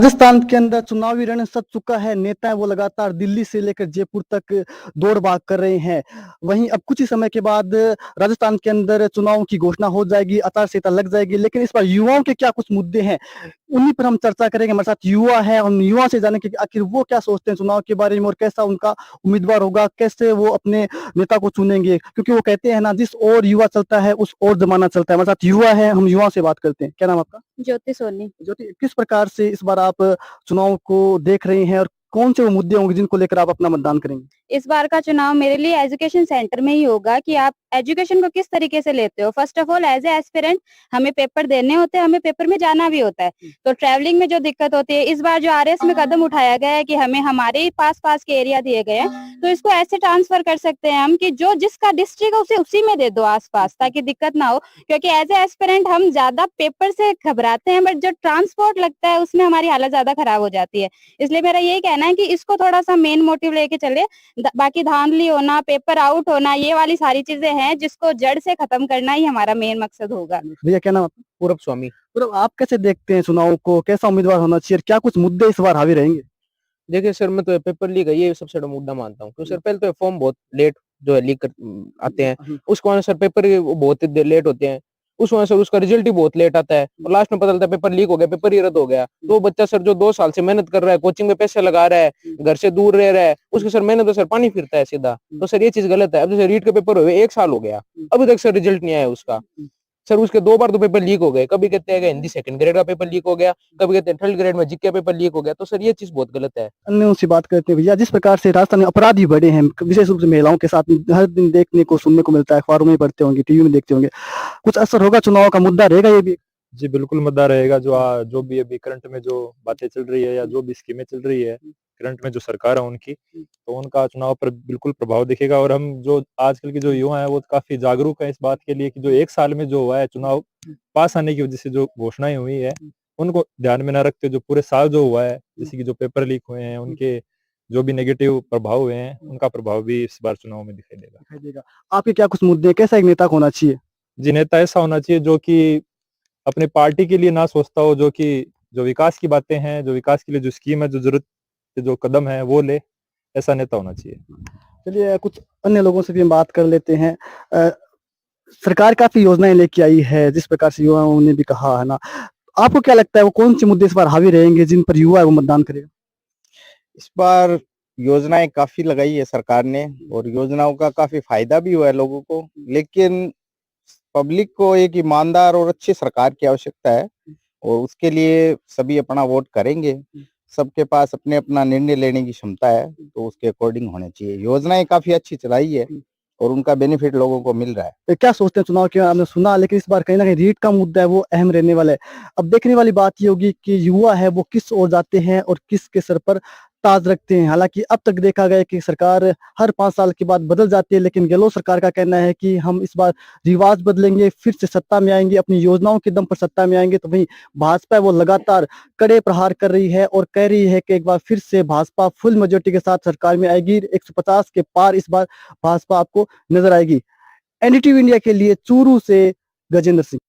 राजस्थान के अंदर चुनावी रण सज चुका है। नेता वो लगातार दिल्ली से लेकर जयपुर तक दौड़ भाग कर रहे हैं। वहीं अब कुछ ही समय के बाद राजस्थान के अंदर चुनाव की घोषणा हो जाएगी, आचार संहिता लग जाएगी। लेकिन इस बार युवाओं के क्या कुछ मुद्दे हैं, उन्हीं पर हम चर्चा करेंगे। हमारे साथ युवा है, हम युवा से जाने कि आखिर वो क्या सोचते हैं चुनाव के बारे में और कैसा उनका उम्मीदवार होगा, कैसे वो अपने नेता को चुनेंगे। क्योंकि वो कहते हैं ना, जिस ओर युवा चलता है उस ओर जमाना चलता है। हमारे साथ युवा है, हम युवा से बात करते हैं। क्या नाम आपका? ज्योति सोनी। ज्योति, किस प्रकार से इस बार आप चुनाव को देख रही हैं और कौन से वो मुद्दे होंगे जिनको लेकर आप अपना मतदान करेंगे? इस बार का चुनाव मेरे लिए एजुकेशन सेंटर में ही होगा कि आप एजुकेशन को किस तरीके से लेते हो। First of all as a aspirant हमें पेपर देने होते हैं, हमें पेपर में जाना भी होता है, तो ट्रैवलिंग में जो दिक्कत होती है, इस बार जो आरएस में कदम उठाया गया है कि हमें हमारे ही पास के एरिया दिए गए हैं, तो इसको ऐसे ट्रांसफर कर सकते हैं हम कि जो जिसका डिस्ट्रिक्ट है उसे उसी में दे दो आसपास, ताकि दिक्कत ना हो। क्योंकि एज ए एस्पिरेंट हम ज्यादा पेपर से घबराते हैं, बट जो ट्रांसपोर्ट लगता है उसमें हमारी हालत ज्यादा खराब हो जाती है। इसलिए मेरा यही कहना है कि इसको थोड़ा सा मेन मोटिव लेके चले। बाकी धांधली होना, पेपर आउट होना, ये वाली सारी चीजें हैं जिसको जड़ से खत्म करना ही हमारा मेन मकसद होगा। भैया क्या नाम आपका? पूरब स्वामी। पूरब, आप कैसे देखते हैं चुनाव को, कैसा उम्मीदवार होना चाहिए और क्या कुछ मुद्दे इस बार हावी रहेंगे? देखिए सर, मैं तो पेपर लीक है ये सबसे बड़ा मुद्दा मानता हूँ, क्योंकि सर पहले तो फॉर्म बहुत लेट जो है लीक आते हैं, उसको वजह सर पेपर बहुत लेट होते हैं, उस वजह से उसका रिजल्ट ही बहुत लेट आता है और लास्ट में पता चलता है पेपर लीक हो गया, पेपर ही रद्द हो गया। तो बच्चा सर जो 2 साल से मेहनत कर रहा है, कोचिंग में पैसे लगा रहा है, घर से दूर रह रहा है, उसके सर मेहनत तो सर पानी फिरता है सीधा। तो सर ये चीज गलत है। अब जैसे रीट के पेपर हुए 1 साल हो गया, अभी तक सर रिजल्ट नहीं आया उसका। सर उसके 2 बार तो पेपर लीक हो गए, कभी कहते हैं हिंदी सेकंड ग्रेड का पेपर लीक हो गया, कभी कहते हैं थर्ड ग्रेड में जीके पेपर लीक हो गया। तो सर ये चीज बहुत गलत है। अन्यों से बात करते हैं भैया, जिस प्रकार से राजस्थान में अपराधी बढ़े हैं, विशेष रूप से महिलाओं के साथ हर दिन देखने को सुनने को मिलता है, अखबारों में पढ़ते होंगे, टीवी में देखते होंगे, कुछ असर होगा? चुनाव का मुद्दा रहेगा ये भी? जी बिल्कुल मुद्दा रहेगा। जो भी अभी करंट में जो बातें चल रही है या जो भी स्कीमें चल रही है करंट में जो सरकार है उनकी, तो उनका चुनाव पर बिल्कुल प्रभाव दिखेगा। और हम जो आजकल के जो युवा हैं वो काफी जागरूक है इस बात के लिए कि जो 1 साल में जो हुआ है चुनाव पास आने की वजह से जो घोषणाएं हुई है उनको ध्यान में न रखते जो पूरे साल जो हुआ है, जैसे कि जो पेपर लीक हुए हैं उनके जो भी नेगेटिव प्रभाव हुए हैं उनका प्रभाव भी इस बार चुनाव में दिखाई देगा। आपके क्या कुछ मुद्दे हैं? कैसा एक नेता होना चाहिए? जी, नेता ऐसा होना चाहिए जो कि अपने पार्टी के लिए ना सोचता हो, जो कि जो विकास की बातें हैं, जो विकास के लिए जो स्कीम है, जो जरूरत के जो कदम है वो ले, ऐसा नेता होना चाहिए। चलिए कुछ अन्य लोगों से भी हम बात कर लेते हैं। सरकार काफी योजनाएं लेके आई है, जिस प्रकार से युवाओं ने भी कहा है ना, आपको क्या लगता है वो कौन से मुद्दे इस बार हावी रहेंगे जिन पर युवा है वो मतदान करेगा? इस बार योजनाएं काफी लगाई है सरकार ने और योजनाओं का काफी फायदा भी हुआ है लोगों को, लेकिन पब्लिक को एक ईमानदार और अच्छी सरकार की आवश्यकता है और उसके लिए सभी अपना वोट करेंगे। सबके पास अपने अपना निर्णय लेने की क्षमता है, तो उसके अकॉर्डिंग होने चाहिए। योजनाएं काफी अच्छी चलाई है और उनका बेनिफिट लोगों को मिल रहा है। तो क्या सोचते हैं चुनाव के? आपने सुना, लेकिन इस बार कहीं ना कहीं रीट का मुद्दा है वो अहम रहने वाला है। अब देखने वाली बात ये होगी कि युवा है वो किस ओर जाते हैं और किसके सर पर ताज रखते हैं। हालांकि अब तक देखा गया कि सरकार हर 5 साल के बाद बदल जाती है, लेकिन गहलोत सरकार का कहना है कि हम इस बार रिवाज बदलेंगे, फिर से सत्ता में आएंगे, अपनी योजनाओं के दम पर सत्ता में आएंगे। तो वहीं भाजपा है वो लगातार कड़े प्रहार कर रही है और कह रही है कि एक बार फिर से भाजपा फुल मेजोरिटी के साथ सरकार में आएगी। 150 के पार इस बार भाजपा आपको नजर आएगी। एनडीटीवी इंडिया के लिए चूरू से गजेंद्र सिंह।